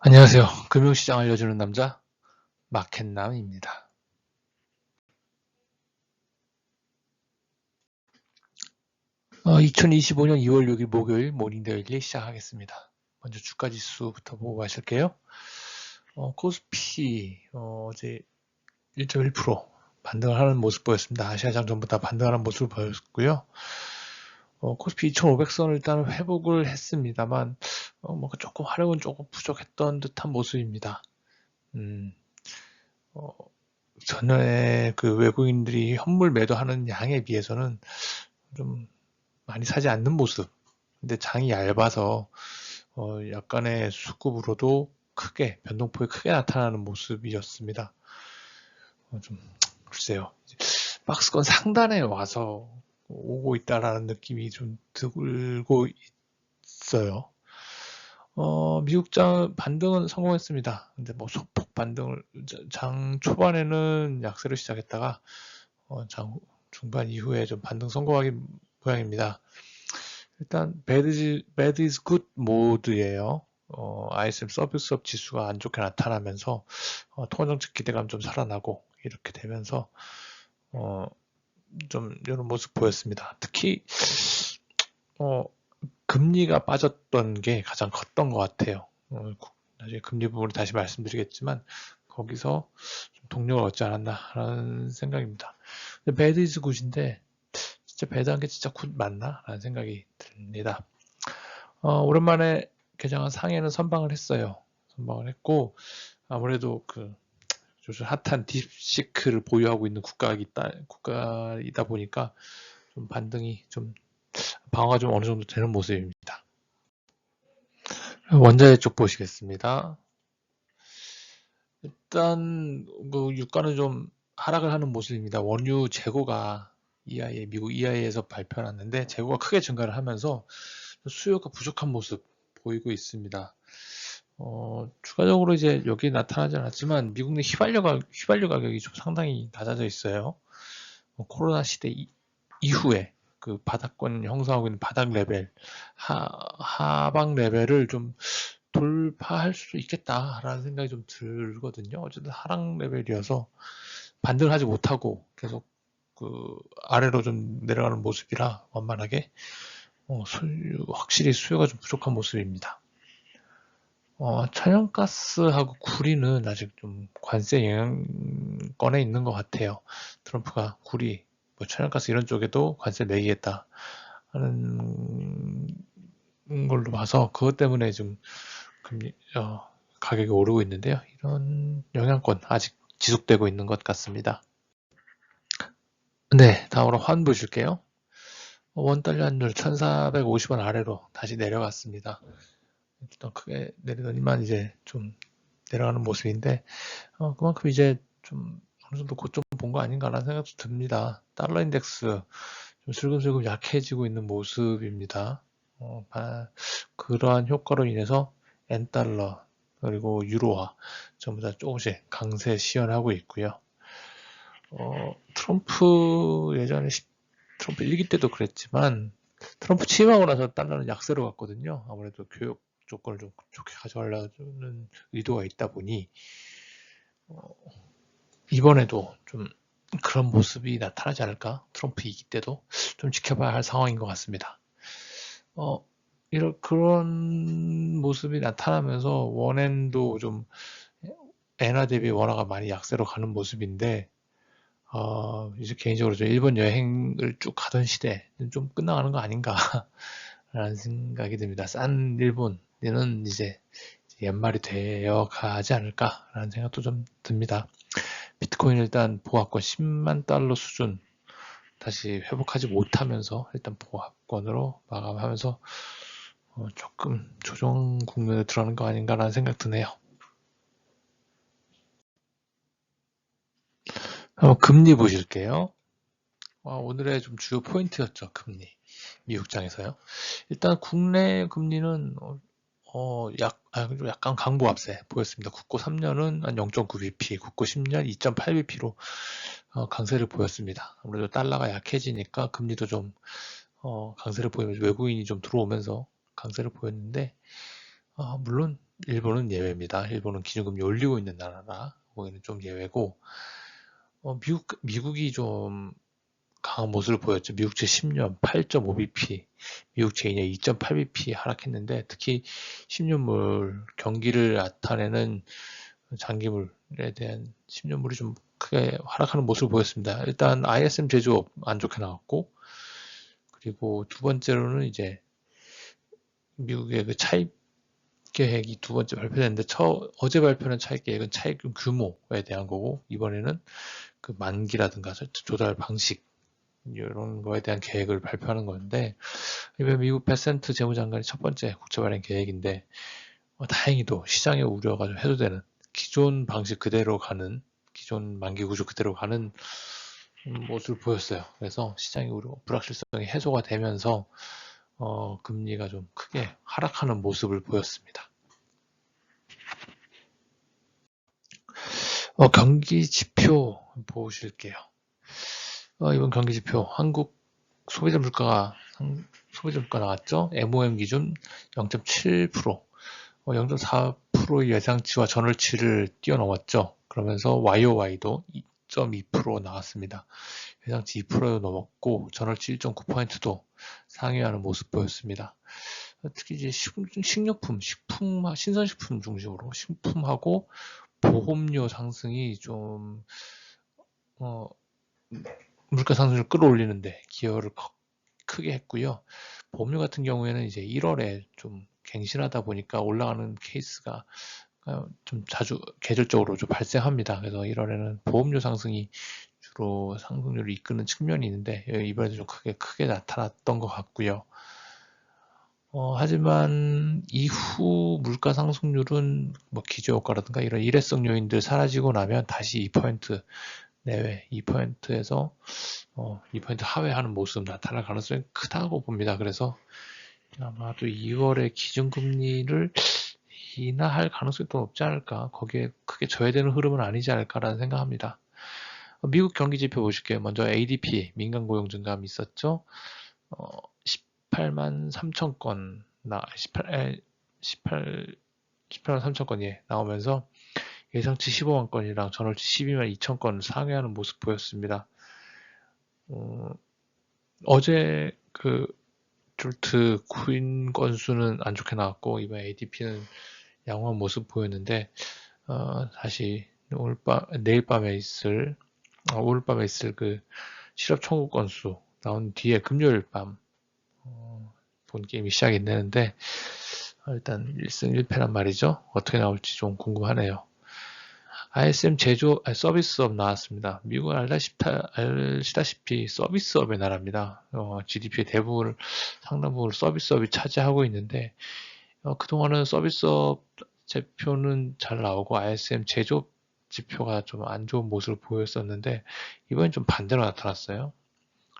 안녕하세요. 금융시장 알려주는 남자 마켓남입니다. 2025년 2월 6일 목요일 모닝데일리 시작하겠습니다. 먼저 주가지수부터 보고 가실게요. 코스피 어제 1.1% 반등을 하는 모습 보였습니다. 아시아장 전부 다 반등하는 모습을 보였고요. 코스피 2,500선을 일단 회복을 했습니다만 뭔가 조금 화력은 조금 부족했던 듯한 모습입니다. 어, 전에 그 외국인들이 현물 매도하는 양에 비해서는 좀 많이 사지 않는 모습. 근데 장이 얇아서 약간의 수급으로도 크게 변동폭이 크게 나타나는 모습이었습니다. 좀 글쎄요. 박스권 상단에 와서 오고 있다라는 느낌이 좀 들고 있어요. 미국장 반등은 성공했습니다. 근데 뭐 소폭 반등을 장 초반에는 약세로 시작했다가 장 중반 이후에 좀 반등 성공하기 모양입니다. 일단 bad is good 모드예요. ISM 서비스업 지수가 안 좋게 나타나면서 통화정책 기대감 좀 살아나고 이렇게 되면서 좀 이런 모습 보였습니다. 특히 금리가 빠졌던 게 가장 컸던 것 같아요. 나중에 금리 부분을 다시 말씀드리겠지만 거기서 좀 동력을 얻지 않았나라는 생각입니다. 배드 이즈 굿인데 진짜 배드한 게 진짜 굿 맞나? 라는 생각이 듭니다. 오랜만에 개장한 상해는 선방을 했어요. 선방을 했고 아무래도 그 요즘 핫한 딥시크를 보유하고 있는 국가이다 보니까 좀 반등이 좀 방어가 좀 어느 정도 되는 모습입니다. 원자재 쪽 보시겠습니다. 일단 그 유가는 좀 하락을 하는 모습입니다. 원유 재고가 미국 EIA에서 발표났는데 재고가 크게 증가를 하면서 수요가 부족한 모습 보이고 있습니다. 추가적으로 이제 여기 나타나지 않았지만 미국 내 휘발유 가격이 좀 상당히 낮아져 있어요. 코로나 시대 이후에 그 바닥권 형성하고 있는 바닥 레벨, 하방 레벨을 좀 돌파할 수 있겠다라는 생각이 좀 들거든요. 어쨌든 하락 레벨이어서 반등을 하지 못하고 계속 그 아래로 좀 내려가는 모습이라 원만하게 확실히 수요가 좀 부족한 모습입니다. 천연가스하고 구리는 아직 좀 관세 영향권에 있는 것 같아요. 트럼프가 구리, 뭐 천연가스 이런 쪽에도 관세 매기겠다 하는 걸로 봐서 그것 때문에 좀 금리, 가격이 오르고 있는데요. 이런 영향권 아직 지속되고 있는 것 같습니다. 네, 다음으로 환 보실게요. 원달러 환율 1,450원 아래로 다시 내려갔습니다. 일단 크게 내리더니만 이제 좀 내려가는 모습인데 그만큼 이제 좀 어느 정도 고점 본 거 아닌가라는 생각도 듭니다. 달러 인덱스 좀 슬금슬금 약해지고 있는 모습입니다. 그러한 효과로 인해서 엔달러 그리고 유로화 전부 다 조금씩 강세 시연하고 있고요. 트럼프 예전에 트럼프 1기 때도 그랬지만 트럼프 취임하고 나서 달러는 약세로 갔거든요. 아무래도 교역 조건을 좀 좋게 가져가려는 의도가 있다 보니 이번에도 좀 그런 모습이 나타나지 않을까? 트럼프 2기 때도 좀 지켜봐야 할 상황인 것 같습니다. 그런 모습이 나타나면서 원엔도 좀 엔화 대비 원화가 많이 약세로 가는 모습인데 이제 개인적으로 좀 일본 여행을 쭉 가던 시대는 좀 끝나가는 거 아닌가라는 생각이 듭니다. 싼 일본에는 이제 연말이 되어 가지 않을까라는 생각도 좀 듭니다. 비트코인 일단 보합권 10만 달러 수준 다시 회복하지 못하면서 일단 보합권으로 마감하면서 조금 조정 국면에 들어가는 거 아닌가라는 생각 드네요. 금리 보실게요. 오늘의 좀 주요 포인트였죠. 금리. 미국장에서요. 일단 국내 금리는 약간 강보합세 보였습니다. 국고 3년은 한 0.9bp, 국고 10년 2.8bp로 강세를 보였습니다. 아무래도 달러가 약해지니까 금리도 좀 강세를 보이면서 외국인이 좀 들어오면서 강세를 보였는데 물론 일본은 예외입니다. 일본은 기준금리 올리고 있는 나라라 거기는 좀 예외고, 미국이 좀 강한 모습을 보였죠. 미국채 10년 8.5bp, 미국채 2년 2.8bp 하락했는데, 특히 10년물 경기를 나타내는 장기물에 대한 10년물이 좀 크게 하락하는 모습을 보였습니다. 일단 ISM 제조업 안 좋게 나왔고, 그리고 두 번째로는 이제 미국의 그 차입 계획이 두 번째 발표됐는데, 어제 발표는 차입 계획은 차입금 규모에 대한 거고, 이번에는 그 만기라든가 조달 방식 이런 거에 대한 계획을 발표하는 건데, 이번 미국 베센트 재무장관이 첫 번째 국채 발행 계획인데, 다행히도 시장의 우려가 좀 해소되는, 기존 방식 그대로 가는, 기존 만기 구조 그대로 가는 모습을 보였어요. 그래서 시장의 우려, 불확실성이 해소가 되면서 금리가 좀 크게 하락하는 모습을 보였습니다. 경기 지표 보실게요. 이번 경기 지표 한국 소비자 물가 나왔죠. MOM 기준 0.7%, 0.4% 예상치와 전월치를 뛰어넘었죠. 그러면서 YOY도 2.2% 나왔습니다. 예상치 2% 넘었고 전월치 1.9%도 상회하는 모습 보였습니다. 특히 이제 식료품, 신선식품 중심으로 식품하고 보험료 상승이 좀 물가 상승을 끌어올리는데 기여를 크게 했고요. 보험료 같은 경우에는 이제 1월에 좀 갱신하다 보니까 올라가는 케이스가 좀 자주 계절적으로 좀 발생합니다. 그래서 1월에는 보험료 상승이 주로 상승률을 이끄는 측면이 있는데 이번에도 좀 크게 나타났던 것 같고요. 하지만 이후 물가 상승률은 뭐 기저효과라든가 이런 일회성 요인들 사라지고 나면 다시 2% 내외, 2%에서 2% 하회하는 모습 나타날 가능성이 크다고 봅니다. 그래서 아마도 2월에 기준금리를 인하할 가능성이 또 없지 않을까. 거기에 크게 져야되는 흐름은 아니지 않을까라는 생각합니다. 미국 경기지표 보실게요. 먼저 ADP 민간 고용 증감이 있었죠. 18만 3천 건 18만 3천 건이 나오면서 예상치 15만 건이랑 전월치 12만 2천 건 상회하는 모습 보였습니다. 어제 그 졸트 구인 건수는 안 좋게 나왔고 이번 ADP는 양호한 모습 보였는데 다시 내일 밤에 있을 오늘 밤에 있을 그 실업 청구 건수 나온 뒤에 금요일 밤 본 게임이 시작이 되는데 일단 1승 1패란 말이죠. 어떻게 나올지 좀 궁금하네요. ISM 서비스업 나왔습니다. 미국은 알다시피 서비스업의 나라입니다. GDP의 상당 부분을 서비스업이 차지하고 있는데, 그동안은 서비스업 지표는 잘 나오고 ISM 제조업 지표가 좀 안 좋은 모습을 보였었는데, 이번엔 좀 반대로 나타났어요.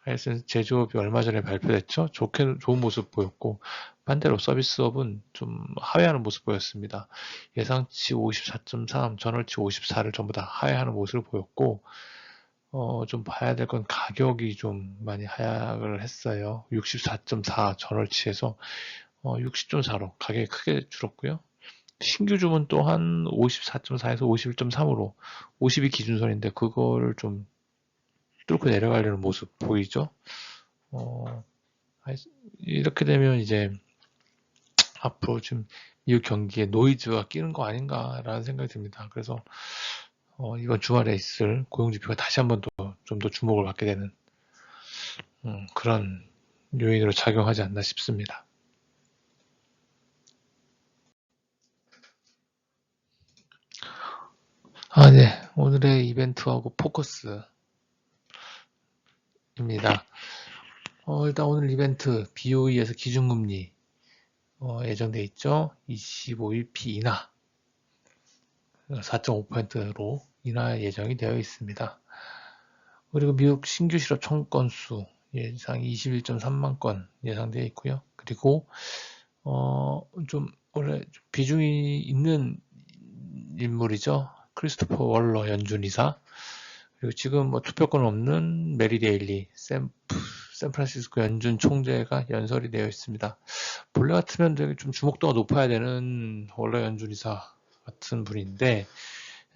ISM 제조업이 얼마 전에 발표됐죠? 좋은 모습 보였고, 반대로 서비스업은 좀 하회하는 모습 보였습니다. 예상치 54.3, 전월치 54를 전부 다 하회하는 모습을 보였고, 좀 봐야 될 건 가격이 좀 많이 하락을 했어요. 64.4 전월치에서 60.4로 가격이 크게 줄었고요. 신규 주문 또한 54.4에서 51.3으로 50이 기준선인데 그거를 좀 뚫고 내려가려는 모습 보이죠? 이렇게 되면 이제 앞으로 좀 이 경기에 노이즈가 끼는 거 아닌가라는 생각이 듭니다. 그래서 이번 주말에 있을 고용지표가 다시 한번 좀 더 주목을 받게 되는 그런 요인으로 작용하지 않나 싶습니다. 네. 오늘의 이벤트하고 포커스입니다. 일단 오늘 이벤트 BOE에서 기준금리 예정돼 있죠. 25일피 인하 4.5%로 인하 예정이 되어 있습니다. 그리고 미국 신규 실업 청구 건수 예상 21.3만 건 예상되어 있고요. 그리고 좀 원래 비중이 있는 인물이죠. 크리스토퍼 월러 연준 이사. 그리고 지금 뭐 투표권 없는 메리 데일리, 샌프란시스코 연준 총재가 연설이 되어 있습니다. 본래 같으면 되게 좀 주목도가 높아야 되는 원래 연준 이사 같은 분인데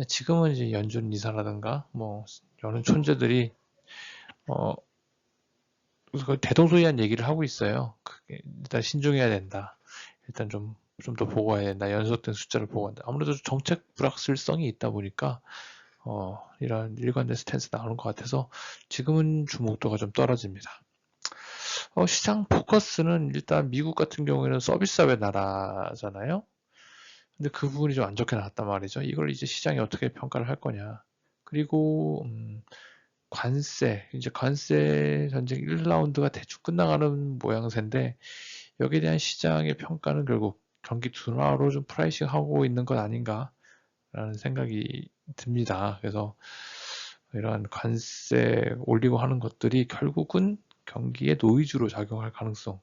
지금은 이제 연준 이사라든가 뭐 여러 총재들이 그래서 대동소이한 얘기를 하고 있어요. 그게 일단 신중해야 된다. 일단 좀 더 보고 와야 된다. 연속된 숫자를 보고 한다. 아무래도 정책 불확실성이 있다 보니까 이런 일관된 스탠스 나오는 것 같아서 지금은 주목도가 좀 떨어집니다. 시장 포커스는 일단 미국 같은 경우에는 서비스업의 나라잖아요. 근데 그 부분이 좀 안 좋게 나왔단 말이죠. 이걸 이제 시장이 어떻게 평가를 할 거냐. 그리고 이제 관세 전쟁 1라운드가 대충 끝나가는 모양새인데 여기에 대한 시장의 평가는 결국 경기 둔화로 좀 프라이싱 하고 있는 것 아닌가라는 생각이 듭니다. 그래서 이러한 관세 올리고 하는 것들이 결국은 경기에 노이즈로 작용할 가능성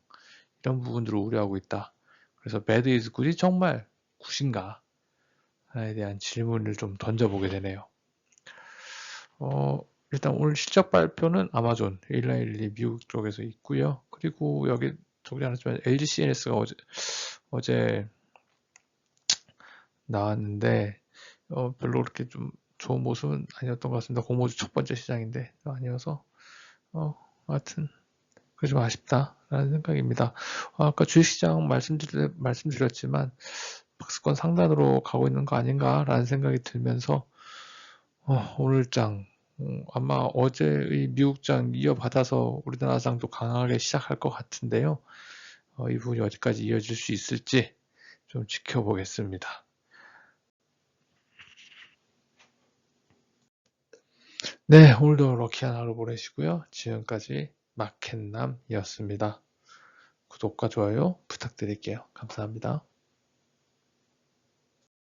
이런 부분들을 우려하고 있다. 그래서 배드 이즈 굿이 정말 굿인가에 대한 질문을 좀 던져보게 되네요. 일단 오늘 실적 발표는 아마존 1912 미국 쪽에서 있고요. 그리고 여기 저기 않았지만 LG CNS가 어제 나왔는데 별로 그렇게 좀 좋은 모습은 아니었던 것 같습니다. 공모주 첫 번째 시장인데 아니어서 하여튼 그게 좀 아쉽다라는 생각입니다. 아까 주식시장 말씀드렸지만 박스권 상단으로 가고 있는 거 아닌가라는 생각이 들면서 오늘장 아마 어제의 미국장 이어받아서 우리나라장도 강하게 시작할 것 같은데요. 이 부분이 어디까지 이어질 수 있을지 좀 지켜보겠습니다. 네, 오늘도 럭키한 하루 보내시고요. 지금까지 마켓남이었습니다. 구독과 좋아요 부탁드릴게요. 감사합니다.